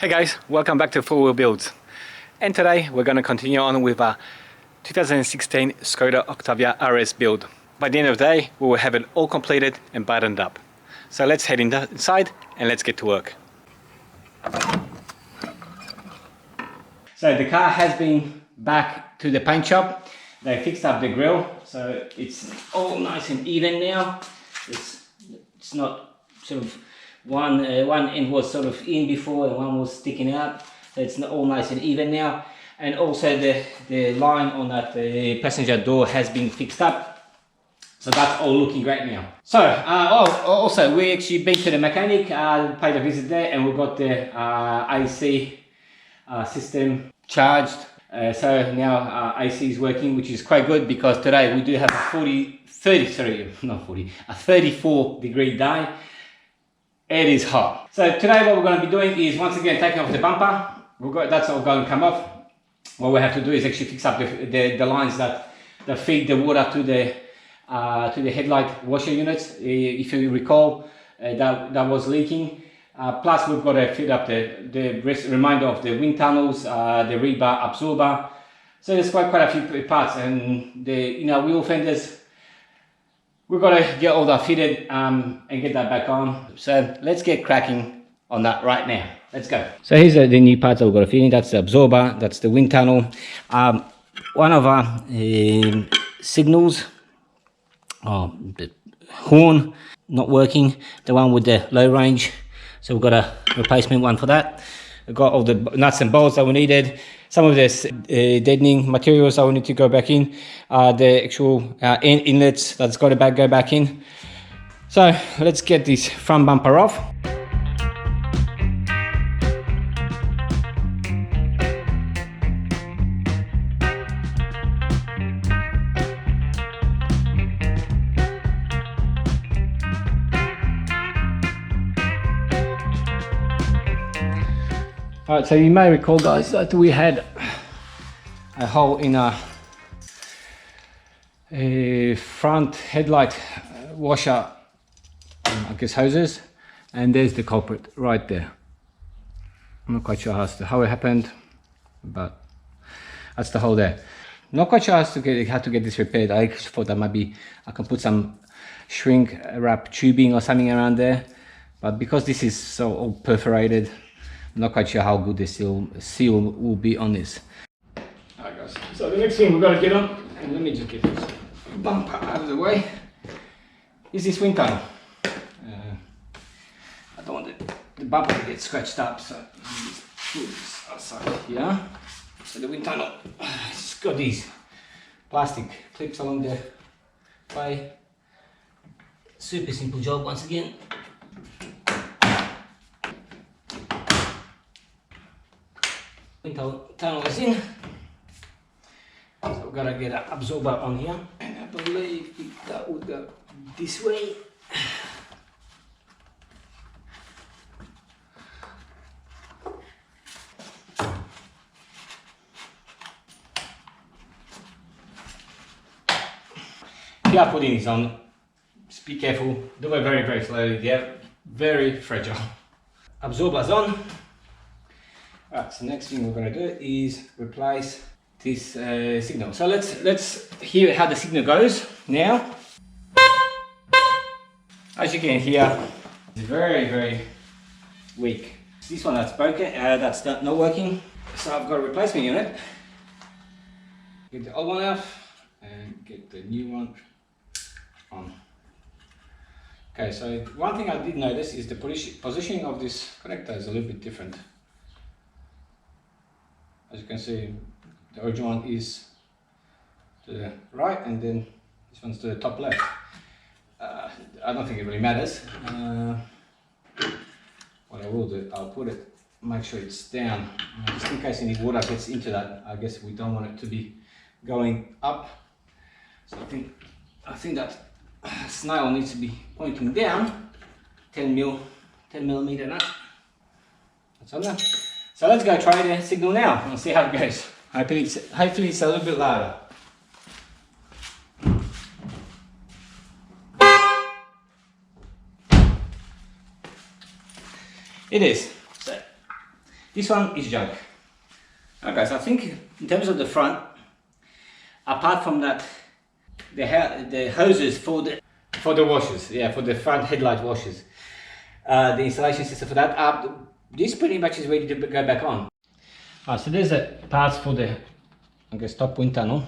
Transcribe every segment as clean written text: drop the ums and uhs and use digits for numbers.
Hey guys, welcome back to Full Wheel Builds. And today we're going to continue on with our 2016 Skoda Octavia vRS build. By the end of the day, we will have it all completed and buttoned up. So let's head inside and let's get to work. So the car has been back to the paint shop. They fixed up the grille, so it's all nice and even now. It's not sort of one end was sort of in before and one was sticking out, so it's all nice and even now. And also the line on that passenger door has been fixed up, so that's all looking great now. So also we actually been to the mechanic, paid a visit there, and we got the AC system charged. So now AC is working, which is quite good, because today we do have a 34-degree day. It is hot. So today what we're going to be doing is once again taking off the bumper. That's all going to come off. What we have to do is actually fix up the lines that feed the water to the headlight washer units. If you recall, that was leaking. Plus we've got to fit up the remainder of the wind tunnels, the rebar absorber. So there's quite a few parts, and the wheel fenders. We've got to get all that fitted and get that back on. So let's get cracking on that right now. Let's go. So here's the new parts that we've got to fit in. That's the absorber, that's the wind tunnel. One of our signals, the horn, not working. The one with the low range. So we've got a replacement one for that. We've got all the nuts and bolts that we needed. Some of this deadening materials that we need to go back in. The actual inlets that's got to go back in. So let's get this front bumper off. Alright, so you may recall, guys, that we had a hole in a front headlight washer, I guess hoses, and there's the culprit right there. I'm not quite sure how it happened, but that's the hole there. Not quite sure how to get this repaired. I thought that maybe I can put some shrink wrap tubing or something around there, but because this is so all perforated, I'm not quite sure how good the seal will be on this. Alright guys, so the next thing we've got to get on, and let me just get this bumper out of the way, is this wind tunnel. I don't want the bumper to get scratched up, so let me just put this outside here. So the wind tunnel, it's got these plastic clips along the way. Super simple job once again. Wind tunnel is in, so we've got to get an absorber on here, and I believe that would go this way. If you are putting this on, just be careful, do it very slowly, they're very fragile. Absorber's on. Right, so next thing we're going to do is replace this signal. So let's hear how the signal goes now. As you can hear, it's very weak. This one that's broken, that's not working. So I've got a replacement unit. Get the old one out and get the new one on. Okay, so one thing I did notice is the positioning of this connector is a little bit different. As you can see, the original one is to the right, and then this one's to the top left. I don't think it really matters. What I will do, I'll put it, make sure it's down, just in case any water gets into that. I guess we don't want it to be going up. So I think that snail needs to be pointing down, 10 millimeter nut. That's on there. So let's go try the signal now and see how it goes. Hopefully it's a little bit louder. It is. So This one is junk. Okay, so I think in terms of the front, apart from that, the hoses for the washers, yeah, for the front headlight washers, the installation system for that, this pretty much is ready to go back on. So there's the parts for the, I guess, top wind tunnel.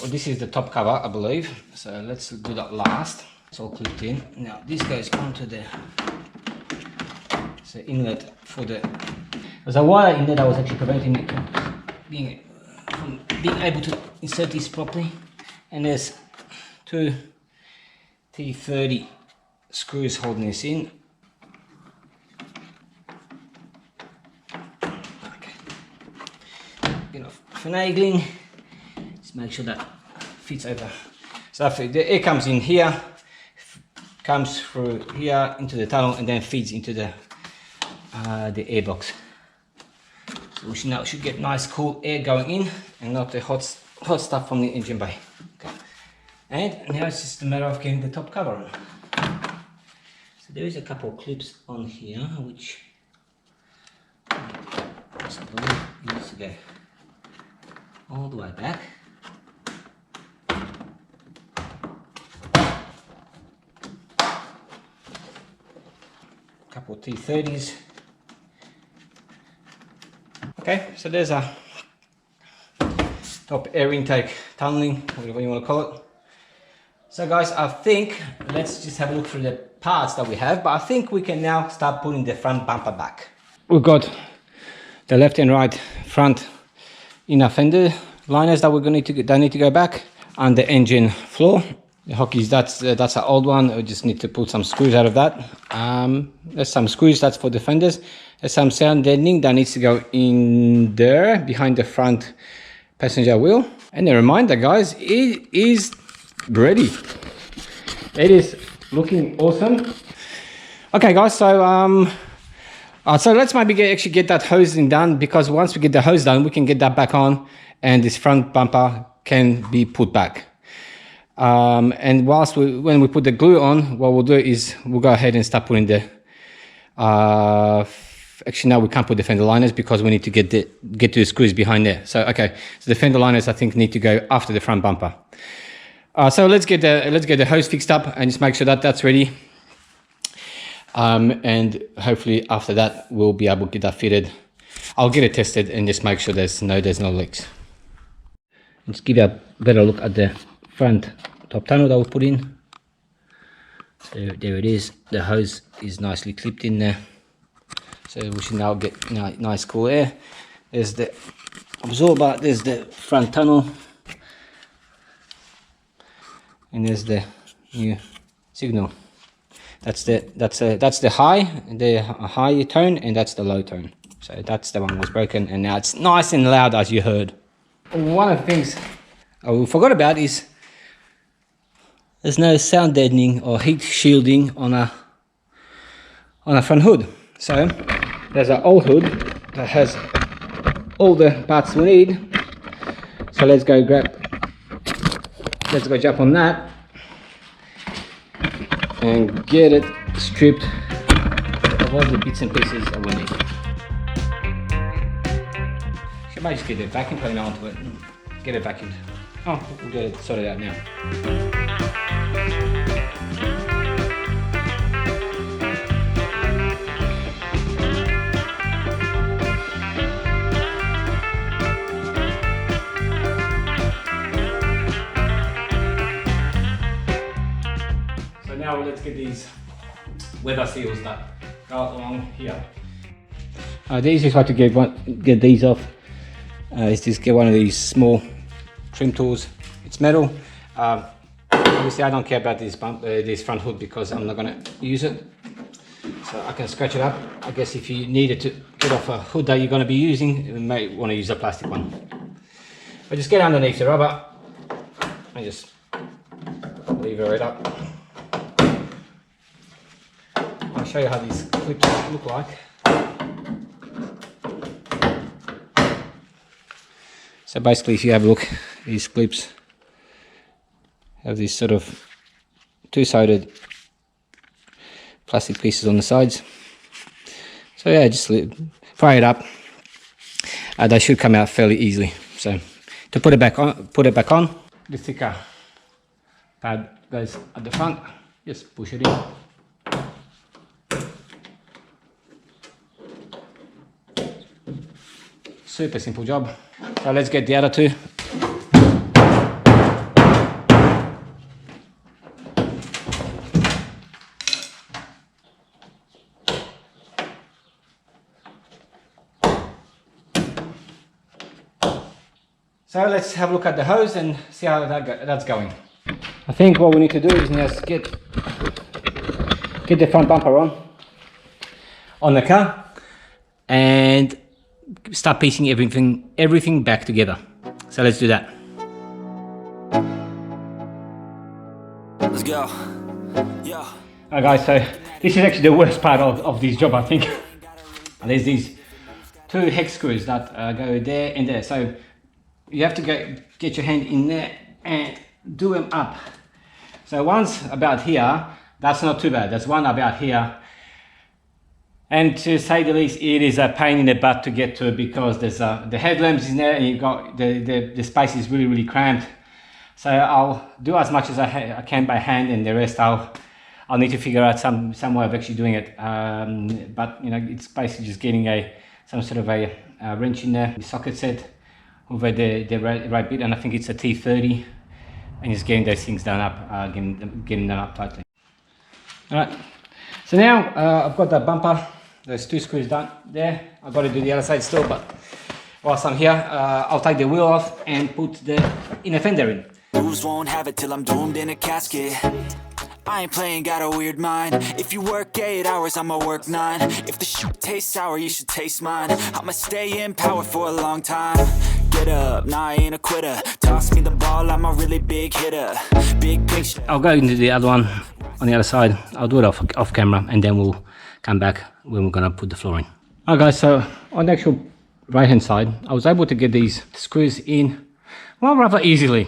This is the top cover, I believe. So let's do that last. It's all clipped in. Now this goes onto the inlet for the. There's a wire in there that was actually preventing me from being able to insert this properly. And there's two T30 screws holding this in. Okay. Bit of finagling. Just make sure that fits over. So the air comes in here, comes through here into the tunnel, and then feeds into the airbox. So we should get nice cool air going in, and not the hot stuff from the engine bay. Okay. And now it's just a matter of getting the top cover on. So there is a couple of clips on here, which I believe needs to go all the way back. Couple of T30s. Okay, so there's a top air intake tunneling, whatever you want to call it. So guys, I think let's just have a look through the parts that we have, but I think we can now start putting the front bumper back. We've got the left and right front inner fender liners that need to go back, and the engine floor. The hockeys, that's an old one. We just need to pull some screws out of that. There's some screws, that's for the fenders. There's some sound deadening that needs to go in there behind the front passenger wheel. And a reminder, guys, it is ready. It is looking awesome. Okay, guys, so let's maybe get that hosing done, because once we get the hose done, we can get that back on, and this front bumper can be put back. And when we put the glue on, what we'll do is we'll go ahead and start putting the actually now we can't put the fender liners because we need to get to the screws behind there. So okay, so the fender liners I think need to go after the front bumper. So let's get the hose fixed up and just make sure that that's ready. And hopefully after that we'll be able to get that fitted. I'll get it tested and just make sure there's no leaks. Let's give you a better look at the front top tunnel that we put in. So there it is. The hose is nicely clipped in there. So we should now get nice cool air. There's the absorber. There's the front tunnel, and there's the new signal. That's the high tone, and that's the low tone. So that's the one that was broken, and now it's nice and loud, as you heard. One of the things we forgot about is there's no sound deadening or heat shielding on a front hood. So there's an old hood that has all the parts we need. So let's go jump on that and get it stripped of all the bits and pieces that we need. So I might just get the vacuum cleaner onto it and get it vacuumed. Oh, we'll get it sorted out now. So now let's get these weather seals that go along here. The easiest way to get these off is just get one of these small trim tools. It's metal. Obviously I don't care about this front hood because I'm not going to use it, so I can scratch it up. I guess if you needed to get off a hood that you're going to be using, you may want to use a plastic one. But just get underneath the rubber and just lever it up. I'll show you how these clips look like. So basically, if you have a look, these clips have these sort of two-sided plastic pieces on the sides. So yeah, just fire it up, they should come out fairly easily. So to put it back on, the thicker pad goes at the front. Just push it in. Super simple job. So let's get the other two. So let's have a look at the hose and see how that's going. I think what we need to do is just get the front bumper on the car and start piecing everything back together. So let's do that. Let's go. Yeah. Alright guys, so this is actually the worst part of this job, I think. There's these two hex screws that go there and there. So you have to get your hand in there and do them up. So one's about here, that's not too bad. There's one about here. And to say the least, it is a pain in the butt to get to it because there's the headlamps in there and you've got the space is really cramped. So I'll do as much as I can by hand, and the rest I'll need to figure out some way of actually doing it. But you know, it's basically just getting some sort of a wrench in there, the socket set over the right bit, and I think it's a T30, and just getting those things done up, getting them up tightly. All right. So now I've got that bumper, those two screws done there. I've got to do the other side still, but whilst I'm here, I'll take the wheel off and put the inner fender in. Moves won't have it till I'm doomed in a casket. I ain't playing, got a weird mind. If you work 8 hours, I'ma work 9. If the shit tastes sour, you should taste mine. I'ma stay in power for a long time. Get up, nah, I ain't a quitter. Toss me the ball, I'm a really big hitter. Big picture. I'll go into the other one on the other side. I'll do it off camera, and then we'll come back when we're gonna put the floor in. Alright guys, so on the actual right hand side, I was able to get these screws in, well, rather easily.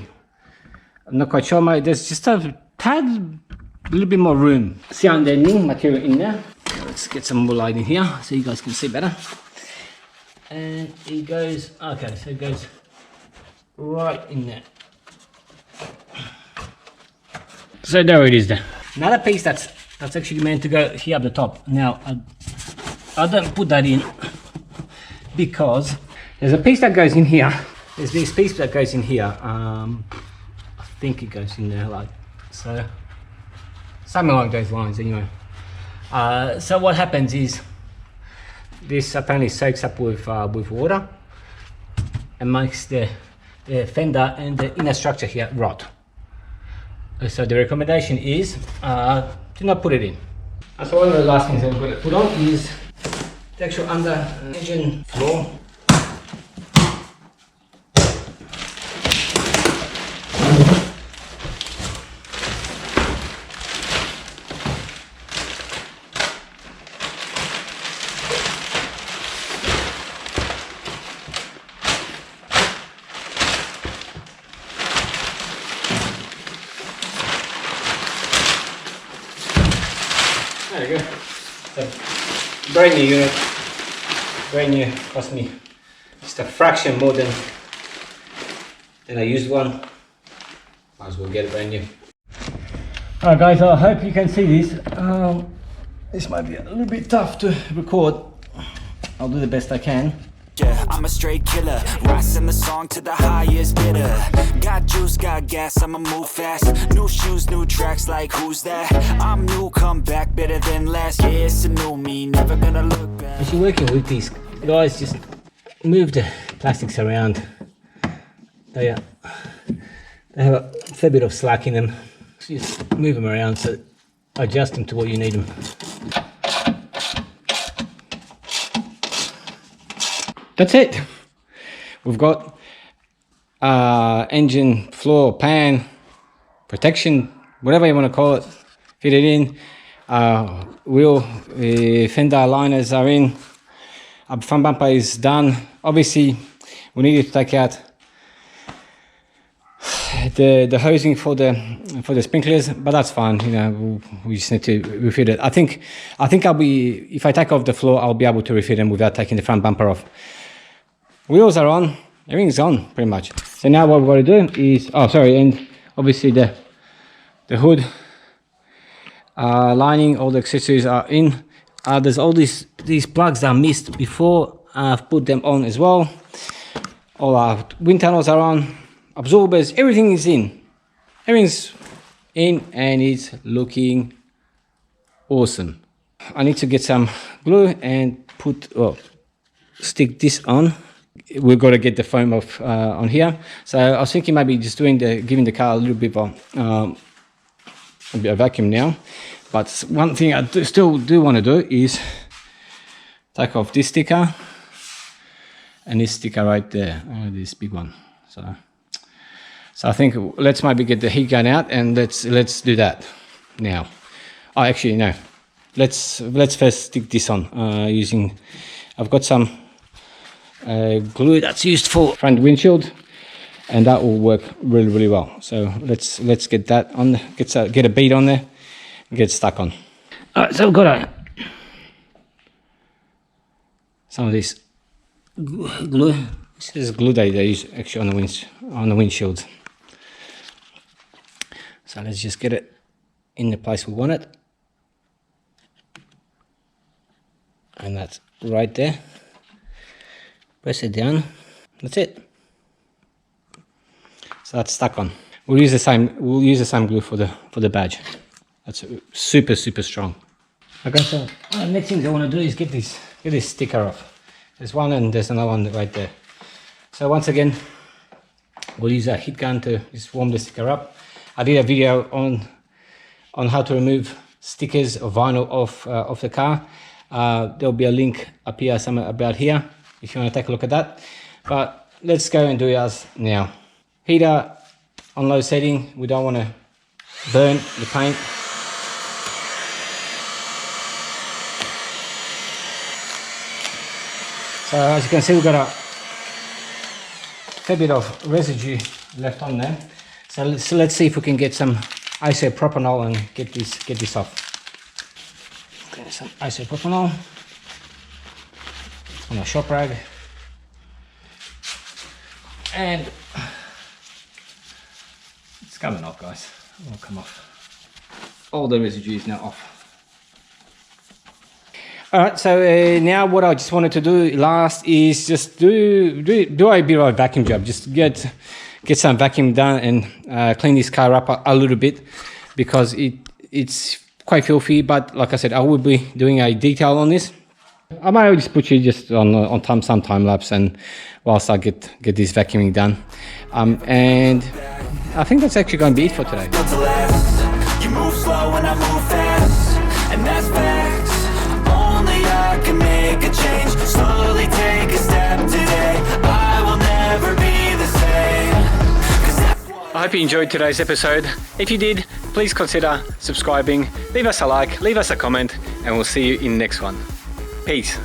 I'm not quite sure, mate. There's just a tad, a little bit more room. See underneath material in there. Let's get some more light in here so you guys can see better. And it goes, okay, so it goes right in there. So there it is there. Another piece that's actually meant to go here up the top. Now I don't put that in because there's a piece that goes in here. There's this piece that goes in here. I think it goes in there like so. Something like those lines anyway. So what happens is this apparently soaks up with water and makes the fender and the inner structure here rot. So the recommendation is to not put it in. And so one of the last things I'm going to put on is the actual under engine floor. There you go. So, brand new unit, brand new, cost me just a fraction more than I used one. Might as well get it brand new. Alright guys, I hope you can see this. This might be a little bit tough to record. I'll do the best I can. Yeah, I'm a straight killer, rising the song to the highest bidder. Got juice, got gas, I'ma move fast. New shoes, new tracks, like who's that? I'm new, come back better than last. Yeah, it's a new me, never gonna look back. As you're working with these guys, just move the plastics around. They have a fair bit of slack in them. So just move them around, so adjust them to what you need them. That's it. We've got engine, floor, pan, protection, whatever you want to call it, fit it in. Wheel, fender liners are in. Our front bumper is done. Obviously, we needed to take out the hosing for the sprinklers, but that's fine. You know, we just need to refit it. I think I'll be, if I take off the floor, I'll be able to refit them without taking the front bumper off. Wheels are on, everything's on pretty much. So now what we're going to do is, and obviously the hood lining, all the accessories are in. There's all these plugs that I missed before. I've put them on as well. All our wind tunnels are on, absorbers, everything is in. Everything's in and it's looking awesome. I need to get some glue and stick this on. We've got to get the foam off on here. So I was thinking maybe just giving the car a little bit of vacuum now. But one thing I still do want to do is take off this sticker and this sticker right there, this big one. So I think let's maybe get the heat gun out and let's do that now. Oh, actually no. Let's first stick this on using. I've got some glue that's used for front windshield, and that will work really well. So let's get that on. Get a bead on there. Get stuck on. Alright, so we've got some of this glue. This is glue that they use actually on the windshields. So let's just get it in the place we want it, and that's right there. Press it down. That's it. So that's stuck on. We'll use the same glue for the badge. That's super strong. Okay, so the next thing I want to do is get this sticker off. There's one and there's another one right there. So once again, we'll use a heat gun to just warm the sticker up. I did a video on how to remove stickers or vinyl off the car. There'll be a link up here somewhere about here if you want to take a look at that. But let's go and do ours now. Heater on low setting. We don't want to burn the paint. So as you can see, we've got a fair bit of residue left on there. So let's see if we can get some isopropanol and get this off. Okay, some isopropanol on a shop rag, and it's coming off, guys. It will come off. All the residue is now off. Alright, so now what I just wanted to do last is just do a bit of a vacuum job. Just get some vacuum done and clean this car up a little bit, because it's quite filthy. But like I said, I will be doing a detail on this. I might just put you just on some time lapse, and whilst I get this vacuuming done. And I think that's actually going to be it for today. You move slow and I move fast, and that's facts. Only I can make a change. Slowly take a step today. I will never be the same. I hope you enjoyed today's episode. If you did, please consider subscribing, leave us a like, leave us a comment, and we'll see you in the next one. Peace.